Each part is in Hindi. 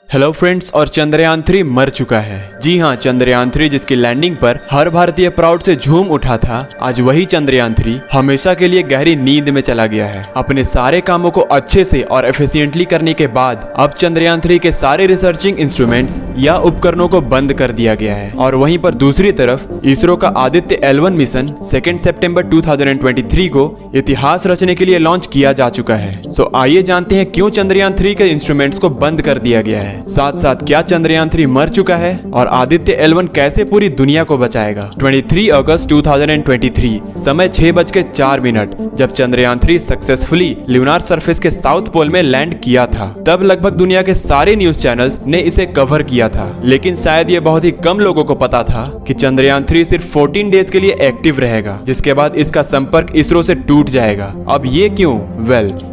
हेलो फ्रेंड्स, और चंद्रयान 3 मर चुका है। जी हाँ, चंद्रयान 3 जिसकी लैंडिंग पर हर भारतीय प्राउड से झूम उठा था, आज वही चंद्रयान 3 हमेशा के लिए गहरी नींद में चला गया है। अपने सारे कामों को अच्छे से और एफिशिएंटली करने के बाद अब चंद्रयान 3 के सारे रिसर्चिंग इंस्ट्रूमेंट्स या उपकरणों को बंद कर दिया गया है। और वहीं पर दूसरी तरफ इसरो का आदित्य L1 मिशन 2 सितंबर 2023 को इतिहास रचने के लिए लॉन्च किया जा चुका है। सो आइए जानते हैं क्यों चंद्रयान 3 के इंस्ट्रूमेंट्स को बंद कर दिया गया है। साथ साथ क्या चंद्रयान 3 मर चुका है और आदित्य L1 कैसे पूरी दुनिया को बचाएगा। 23 अगस्त 2023 समय 6:04 जब चंद्रयान 3 सक्सेसफुली ल्यूनार सरफेस के साउथ पोल में लैंड किया था, तब लगभग दुनिया के सारे न्यूज चैनल्स ने इसे कवर किया था। लेकिन शायद ये बहुत ही कम लोगों को पता था कि चंद्रयान 3 सिर्फ 14 डेज के लिए एक्टिव रहेगा, जिसके बाद इसका संपर्क इसरो से टूट जाएगा। अब ये क्यों?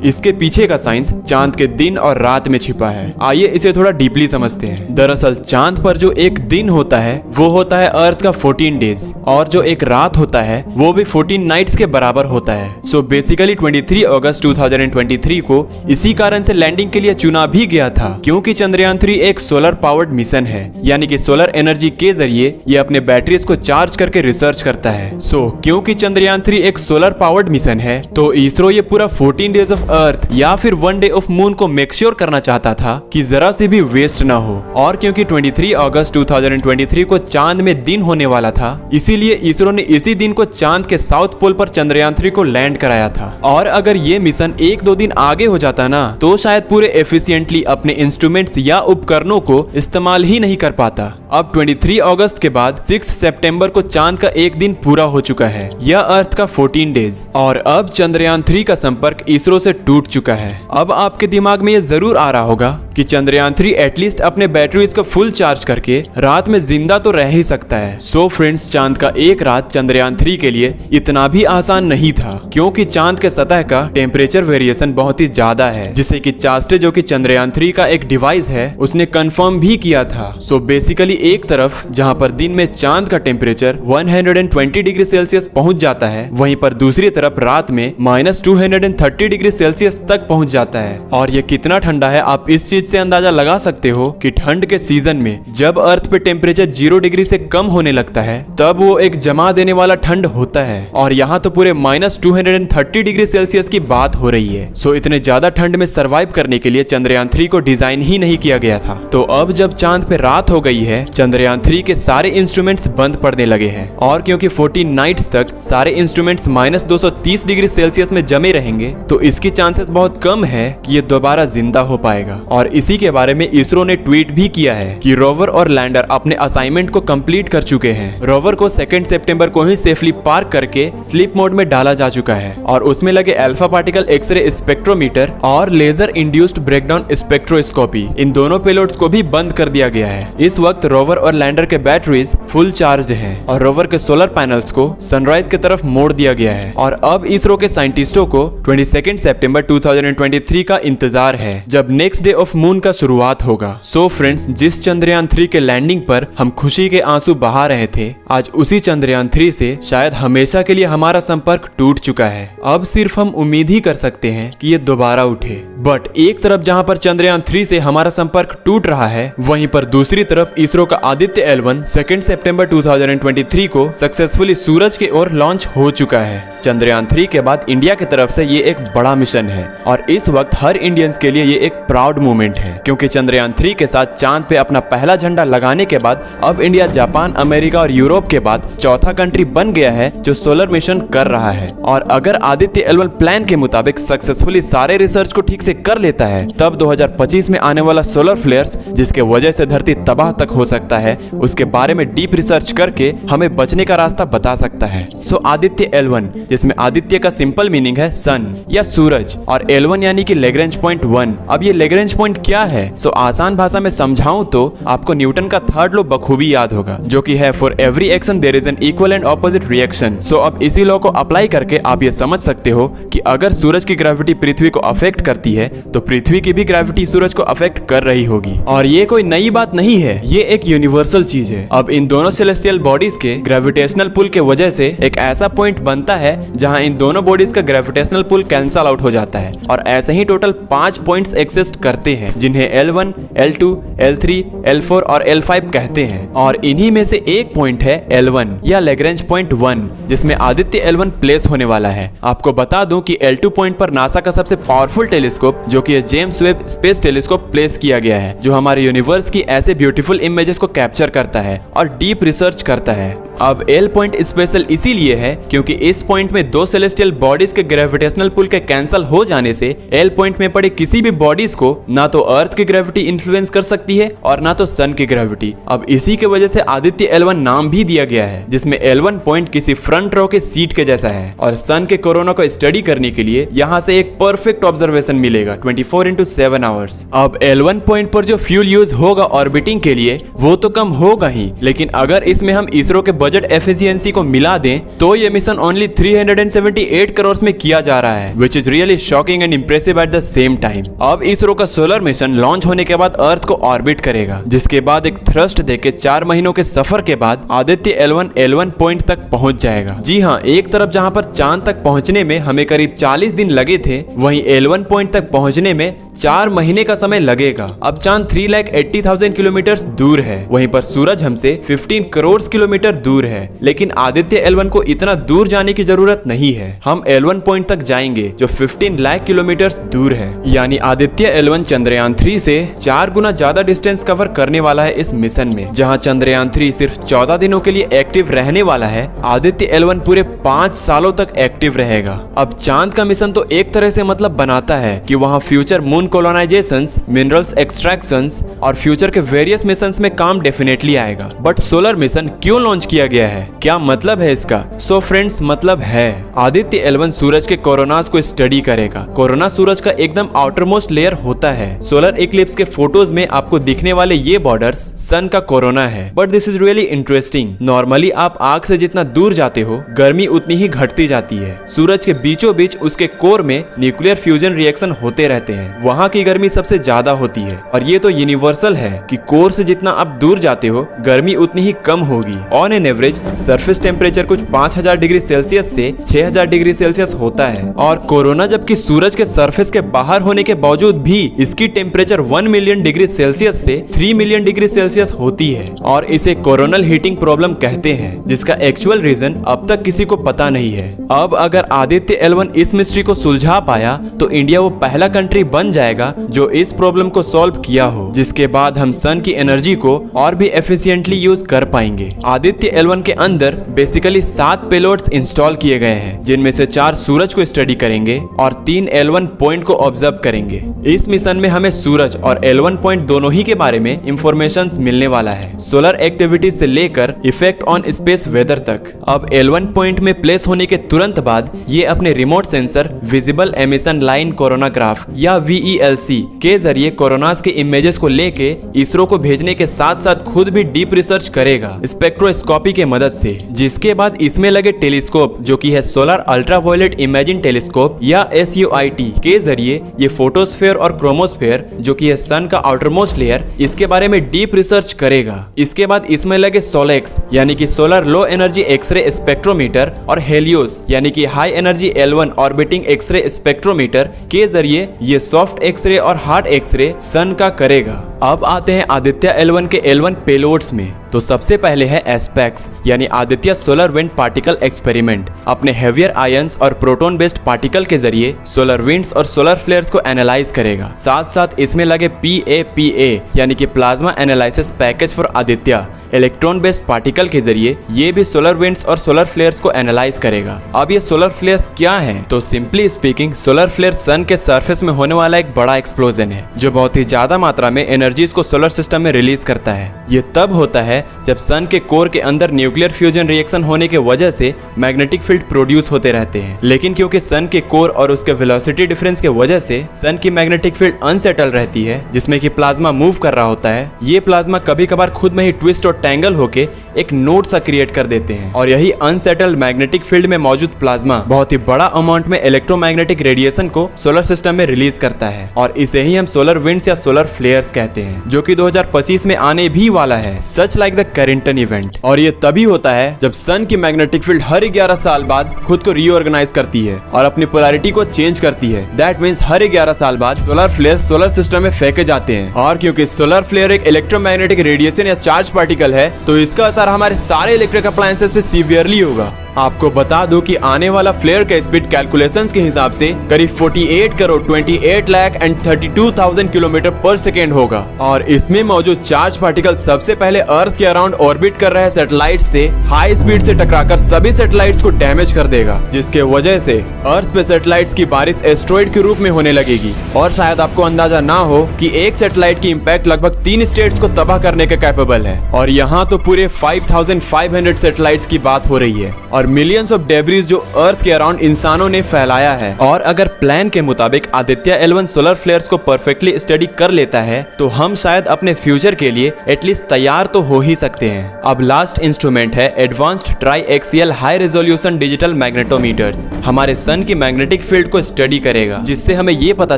इसके पीछे का साइंस चांद के दिन और रात में छिपा है। आइए इसे थोड़ा डीपली समझते हैं। दरअसल चांद पर जो एक दिन होता है वो होता है अर्थ का 14 डेज, और जो एक रात होता है वो भी 14 नाइट्स के बराबर होता है। सो बेसिकली 23 अगस्त 2023 को इसी कारण से लैंडिंग के लिए चुना भी गया था, क्योंकि चंद्रयान 3 एक सोलर पावर्ड मिशन है, यानी कि सोलर एनर्जी के जरिए ये अपने बैटरीज को चार्ज करके रिसर्च करता है। सो क्योंकि चंद्रयान 3 एक सोलर पावर्ड मिशन है, तो इसरो ये पूरा 14 डेज ऑफ अर्थ या फिर 1 डे ऑफ मून को मेक श्योर करना चाहता था कि जरा से भी वेस्ट ना हो। और क्योंकि 23 अगस्त 2023 को चांद में दिन होने वाला था, इसीलिए इसरो ने इसी दिन को चांद के साउथ पोल पर चंद्रयान 3 को लैंड कराया था। और अगर ये मिशन 1-2 दिन आगे हो जाता ना, तो शायद पूरे एफिशिएंटली अपने इंस्ट्रूमेंट्स या उपकरणों को इस्तेमाल ही नहीं कर पाता। अब 23 अगस्त के बाद 6 सितंबर को चांद का एक दिन पूरा हो चुका है, यह अर्थ का 14 डेज। और अब चंद्रयान 3 का संपर्क इसरो से टूट चुका है। अब आपके दिमाग में यह जरूर आ रहा होगा कि चंद्रयान 3 एटलीस्ट अपने बैटरीज को फुल चार्ज करके रात में जिंदा तो रह ही सकता है। सो फ्रेंड्स, चांद का एक रात चंद्रयान 3 के लिए इतना भी आसान नहीं था, क्योंकि चांद के सतह का टेम्परेचर वेरिएशन बहुत ही ज्यादा है, जिसे कि चास्टे जो कि चंद्रयान 3 का एक डिवाइस है उसने कंफर्म भी किया था। सो बेसिकली एक तरफ जहां पर दिन में चांद का टेम्परेचर 120 डिग्री सेल्सियस पहुंच जाता है, वहीं पर दूसरी तरफ रात में -230 डिग्री सेल्सियस तक पहुंच जाता है। और ये कितना ठंडा है आप इस चीज से अंदाजा लगा सकते हो कि ठंड के सीजन में जब अर्थ पे टेम्परेचर 0 डिग्री से कम होने लगता है, तब वो एक जमा देने वाला ठंड होता है। और यहाँ तो पूरे -230 डिग्री सेल्सियस की बात हो रही है। सो इतने ज्यादा ठंड में सरवाइव करने के लिए चंद्रयान 3 को डिजाइन ही नहीं किया गया था। तो अब जब चांद पे रात हो गई है, चंद्रयान 3 के सारे इंस्ट्रूमेंट्स बंद पड़ने लगे हैं। और क्योंकि 14 नाइट्स तक सारे इंस्ट्रूमेंट्स -230 डिग्री सेल्सियस में जमे रहेंगे, तो इसकी चांसेस बहुत कम है कि ये दोबारा जिंदा हो पाएगा। और इसी के बारे में इसरो ने ट्वीट भी किया है कि रोवर और लैंडर अपने असाइनमेंट को कंप्लीट कर चुके हैं। रोवर को 2 सितंबर को ही सेफली पार्क करके स्लीप मोड में डाला जा चुका है, और उसमें लगे अल्फा पार्टिकल एक्सरे स्पेक्ट्रोमीटर और लेजर इंड्यूस्ड ब्रेकडाउन स्पेक्ट्रोस्कोपी, इन दोनों पेलोड्स को भी बंद कर दिया गया है। इस वक्त रोवर और लैंडर के बैटरीज फुल चार्ज हैं, और रोवर के सोलर पैनल्स को सनराइज की तरफ मोड़ दिया गया है। और अब इसरो के साइंटिस्टों को 22 सितंबर 2023 का इंतजार है, जब नेक्स्ट डे ऑफ मून का शुरुआत होगा। सो फ्रेंड्स, जिस चंद्रयान 3 के लैंडिंग पर हम खुशी के आंसू बहा रहे थे, आज उसी चंद्रयान 3 से शायद हमेशा के लिए हमारा संपर्क टूट चुका है। अब सिर्फ हम उम्मीद ही कर सकते हैं कि ये दोबारा उठे। बट एक तरफ जहां पर चंद्रयान 3 से हमारा संपर्क टूट रहा है, वहीं पर दूसरी तरफ इसरो का आदित्य L1 2 सितंबर 2023 को सक्सेसफुली सूरज की ओर लॉन्च हो चुका है। चंद्रयान 3 के बाद इंडिया की तरफ से ये एक बड़ा मिशन है, और इस वक्त हर इंडियंस के लिए ये एक प्राउड मोमेंट है, क्योंकि चंद्रयान 3 के साथ चांद पे अपना पहला झंडा लगाने के बाद अब इंडिया जापान, अमेरिका और यूरोप के बाद चौथा कंट्री बन गया है जो सोलर मिशन कर रहा है। और अगर आदित्य L1 प्लान के मुताबिक सक्सेसफुली सारे रिसर्च को ठीक से कर लेता है, तब 2025 में आने वाला सोलर फ्लेयर्स, जिसके वजह से धरती तबाह तक हो सकता है, उसके बारे में डीप रिसर्च करके हमें बचने का रास्ता बता सकता है। सो आदित्य L1, जिसमें आदित्य का सिंपल मीनिंग है सन या सूरज, और L1 यानी कि लेग्रेंज पॉइंट 1। अब ये लेग्रेंज पॉइंट क्या है? सो आसान भाषा में समझाऊं तो आपको न्यूटन का थर्ड लॉ बखूबी याद होगा, जो कि है for every action there is an equal and opposite reaction. So अब इसी लॉ को अप्लाई करके आप ये समझ सकते हो कि अगर सूरज की ग्रेविटी पृथ्वी को अफेक्ट करती है, तो पृथ्वी की भी ग्रेविटी सूरज को अफेक्ट कर रही होगी। और ये कोई नई बात नहीं है, ये एक यूनिवर्सल चीज है। अब इन दोनों सेलेस्टियल बॉडीज के ग्रेविटेशनल पुल के वजह से एक ऐसा पॉइंट बनता है जहां इन दोनों बॉडीज का ग्रेविटेशनल पुल कैंसल आउट हो जाता है, और ऐसे ही टोटल 5 पॉइंट्स एग्जिस्ट करते हैं। जिन्हें L1, L2, L3, L4 और L5 कहते हैं। और इन्हीं में से एक पॉइंट है L1 या लैग्रेंज पॉइंट 1, जिसमें आदित्य L1 प्लेस होने वाला है। आपको बता दूं कि L2 पॉइंट पर नासा का सबसे पावरफुल टेलीस्कोप जो कि James Webb space telescope place किया गया है, जो हमारे यूनिवर्स की ऐसे ब्यूटीफुल इमेजेस को कैप्चर करता है और डीप रिसर्च करता है। अब L पॉइंट स्पेशल इसीलिए है क्योंकि इस पॉइंट में दो सेलेस्टियल बॉडीज के ग्रेविटेशनल पुल के कैंसिल हो जाने से L पॉइंट में पड़े किसी भी बॉडीज को ना तो अर्थ की ग्रेविटी इन्फ्लुएंस कर सकती है और ना तो सन की ग्रेविटी। अब इसी की वजह से आदित्य L1 नाम भी दिया गया है, जिसमें L1 पॉइंट किसी फ्रंट रो के सीट के जैसा है और सन के कोरोना को स्टडी करने के लिए यहाँ से एक परफेक्ट ऑब्जर्वेशन मिलेगा 24/7 आवर्स। अब L1 पॉइंट पर जो फ्यूल यूज होगा ऑर्बिटिंग के लिए वो तो कम होगा ही, लेकिन अगर इसमें हम इसरो के बजट एफिशिएंसी को मिला दें तो ये मिशन ओनली 378 करोड़ में किया जा रहा है, which is really shocking and impressive at the same time. अब इसरो का सोलर मिशन लॉन्च होने के बाद अर्थ को ऑर्बिट करेगा, जिसके बाद एक थ्रस्ट देके 4 महीनों के सफर के बाद आदित्य L1 पॉइंट तक पहुंच जाएगा। जी हाँ, एक तरफ जहां पर चांद तक पहुंचने में हमें करीब 40 दिन लगे थे, वहीं L1 पॉइंट तक पहुंचने में 4 महीने का समय लगेगा। अब चांद 3,80,000 किलोमीटर दूर है, वहीं पर सूरज हमसे 15 करोड़ किलोमीटर दूर है, लेकिन आदित्य L1 को इतना दूर जाने की जरूरत नहीं है। हम L1 पॉइंट तक जाएंगे जो 15 लाख किलोमीटर दूर है, यानी आदित्य L1 चंद्रयान 3 से 4 गुना ज्यादा डिस्टेंस कवर करने वाला है इस मिशन में। जहां चंद्रयान 3 सिर्फ 14 दिनों के लिए एक्टिव रहने वाला है, आदित्य L1 पूरे 5 सालों तक एक्टिव रहेगा। अब चांद का मिशन तो एक तरह से मतलब बनाता है कि वहां फ्यूचर मून कॉलोनाइजेशंस, मिनरल्स एक्सट्रैक्शंस और फ्यूचर के वेरियस मिशंस में काम डेफिनेटली आएगा। बट सोलर मिशन क्यों लॉन्च किया गया है, क्या मतलब है इसका? सो फ्रेंड्स, मतलब है आदित्य L1 सूरज के कोरोनास को स्टडी करेगा। कोरोना सूरज का एकदम आउटर मोस्ट लेयर होता है। सोलर इक्लिप्स के फोटोज में आपको दिखने वाले ये बॉर्डर्स सन का कोरोना है। But this is really interesting. Normally आप आग से जितना दूर जाते हो, गर्मी उतनी ही घटती जाती है। सूरज के बीचों बीच उसके कोर में न्यूक्लियर फ्यूजन रिएक्शन होते रहते हैं, वहाँ की गर्मी सबसे ज्यादा होती है। और ये तो यूनिवर्सल है कि कोर से जितना आप दूर जाते हो, गर्मी उतनी ही कम होगी। On an average surface temperature कुछ 5000 डिग्री सेल्सियस से 6000 डिग्री सेल्सियस होता है। और कोरोना जबकि सूरज के सरफेस के बाहर होने के बावजूद भी इसकी टेम्परेचर 1 मिलियन डिग्री सेल्सियस से 3 मिलियन डिग्री सेल्सियस होती है, और इसे कोरोनल हीटिंग प्रॉब्लम कहते हैं, जिसका एक्चुअल रीजन अब तक किसी को पता नहीं है। अब अगर आदित्य L1 इस मिस्ट्री को सुलझा पाया तो इंडिया वो पहला कंट्री बन जाएगा जो इस प्रॉब्लम को सॉल्व किया हो, जिसके बाद हम सन की एनर्जी को और भी एफिशिएंटली यूज कर पाएंगे। आदित्य L1 के अंदर बेसिकली 7 पेलोड्स इंस्टॉल किए गए हैं, जिनमें से 4 सूरज को स्टडी करेंगे और 3 L1 पॉइंट को ऑब्जर्व करेंगे। इस मिशन में हमें सूरज और L1 पॉइंट दोनों ही के बारे में इंफॉर्मेशन मिलने वाला है, सोलर एक्टिविटी से लेकर इफेक्ट ऑन स्पेस वेदर तक। अब L1 पॉइंट में प्लेस होने के तुरंत बाद ये अपने remote sensor visible emission line coronagraph या VELC के जरिए कोरोनास के इमेजेस को लेके इसरो को भेजने के साथ साथ खुद भी डीप रिसर्च करेगा स्पेक्ट्रोस्कोपी के मदद से, जिसके बाद इसमें लगे टेलीस्कोप जो कि है सोलर अल्ट्रावायलेट इमेजिंग टेलीस्कोप या SUIT के जरिए ये फोटोस्फेयर और क्रोमोस्फेयर जो कि है सन का आउटरमोस्ट लेयर, इसके बारे में डीप रिसर्च करेगा। इसके बाद इसमें लगे सोलेक्स यानी कि solar low energy X ray spectrometer और हेलियोस यानी कि high energy L1 orbiting X ray spectrometer के जरिए ये सॉफ्ट एक्सरे और हार्ड एक्सरे सन का करेगा। अब आते हैं आदित्य L1 के L1 पेलोड्स में। तो सबसे पहले है एस्पेक्स यानी Aditya solar wind particle experiment. अपने हेवियर आयंस और प्रोटॉन बेस्ड पार्टिकल के जरिए सोलर विंड्स और सोलर फ्लेयर्स को एनालाइज करेगा। साथ साथ इसमें लगे PAPA यानी कि plasma analysis package for Aditya electron based particle के जरिए ये भी सोलर विंड्स और सोलर फ्लेयर्स को एनालाइज करेगा। अब ये सोलर फ्लेयर्स क्या हैं? तो सिंपली स्पीकिंग सोलर फ्लेयर सन के सरफेस में होने वाला एक बड़ा एक्सप्लोजन है जो बहुत ही ज्यादा मात्रा में एनर्जीज को सोलर सिस्टम में रिलीज करता है। ये तब होता है जब सन के कोर के अंदर न्यूक्लियर फ्यूजन रिएक्शन होने के वजह से मैग्नेटिक फील्ड प्रोड्यूस होते रहते हैं, लेकिन क्योंकि सन के कोर और उसके वेलोसिटी डिफरेंस के वजह से सन की मैग्नेटिक फील्ड अनसेटल रहती है, जिसमें कि प्लाज्मा मूव कर रहा होता है। ये प्लाज्मा कभी कभार खुद में ही ट्विस्ट और टैंगल होके एक नोड सा क्रिएट कर देते हैं, और यही अनसेटल्ड मैग्नेटिक फील्ड में मौजूद प्लाज्मा बहुत ही बड़ा अमाउंट में इलेक्ट्रोमैग्नेटिक रेडिएशन को सोलर सिस्टम में रिलीज करता है, और इसे ही हम सोलर विंड्स या सोलर फ्लेयर्स कहते हैं। कहते हैं, जो कि 2025 में आने भी वाला है, such like the Carrington event. और ये तभी होता है जब सन की मैग्नेटिक फील्ड हर 11 साल बाद खुद को रीऑर्गेनाइज करती है और अपनी पोलैरिटी को चेंज करती है। दैट मींस हर 11 साल बाद सोलर फ्लेयर्स सोलर सिस्टम में फेंके जाते हैं। और क्योंकि सोलर फ्लेयर एक इलेक्ट्रोमैग्नेटिक रेडिएशन या चार्ज पार्टिकल है, तो इसका असर हमारे सारे इलेक्ट्रिक अप्लायंसेस पे सीवियरली होगा। आपको बता दूं कि आने वाला फ्लेयर का स्पीड कैलकुलेशंस के हिसाब से करीब 48 करोड़ 28 लाख एंड 32,000 किलोमीटर पर सेकेंड होगा। और इसमें मौजूद चार्ज पार्टिकल सबसे पहले अर्थ के अराउंड ऑर्बिट कर रहे सैटेलाइट से हाई स्पीड से टकराकर सभी सैटेलाइट्स को डैमेज कर देगा, जिसके वजह से अर्थ पे सैटेलाइट्स की बारिश एस्ट्रॉइड के रूप में होने लगेगी। और शायद आपको अंदाजा ना हो कि एक सैटेलाइट की इम्पैक्ट लगभग 3 स्टेट्स को तबाह करने के कैपेबल है। और यहाँ तो पूरे 5500 सैटेलाइट्स की बात हो रही है और मिलियंस ऑफ डेब्रिस जो अर्थ के अराउंड इंसानों ने फैलाया है। और अगर प्लान के मुताबिक आदित्य L1 सोलर फ्लेयर्स को परफेक्टली स्टडी कर लेता है, तो हम शायद अपने फ्यूचर के लिए एटलीस्ट तैयार तो हो ही सकते हैं। अब लास्ट इंस्ट्रूमेंट है advanced tri axial high resolution digital magnetometers. हमारे सन की मैग्नेटिक फील्ड को स्टडी करेगा, जिससे हमें ये पता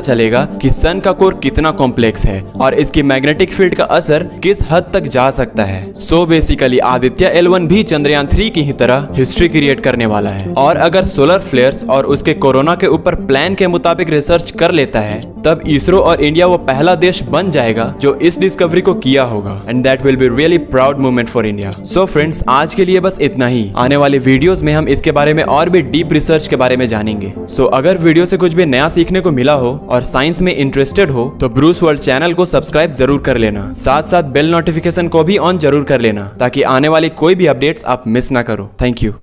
चलेगा कि सन का कोर कितना कॉम्प्लेक्स है और इसकी मैग्नेटिक फील्ड का असर किस हद तक जा सकता है। सो बेसिकली आदित्य L1 भी चंद्रयान 3 की ही तरह हिस्ट्री क्रिएट करने वाला है। और अगर सोलर फ्लेयर्स और उसके कोरोना के ऊपर प्लान के मुताबिक रिसर्च कर लेता है, तब इसरो और इंडिया वो पहला देश बन जाएगा जो इस डिस्कवरी को किया होगा। And that will be really proud moment for India. So friends, आज के लिए बस इतना ही। आने वाले वीडियोस में हम इसके बारे में और भी डीप रिसर्च के बारे में जानेंगे। सो अगर वीडियो से कुछ भी नया सीखने को मिला हो और साइंस में इंटरेस्टेड हो, तो ब्रूस वर्ल्ड चैनल को सब्सक्राइब जरूर कर लेना। साथ साथ बेल नोटिफिकेशन को भी ऑन जरूर कर लेना, ताकि आने वाली कोई भी अपडेट्स आप मिस ना करो। Thank you.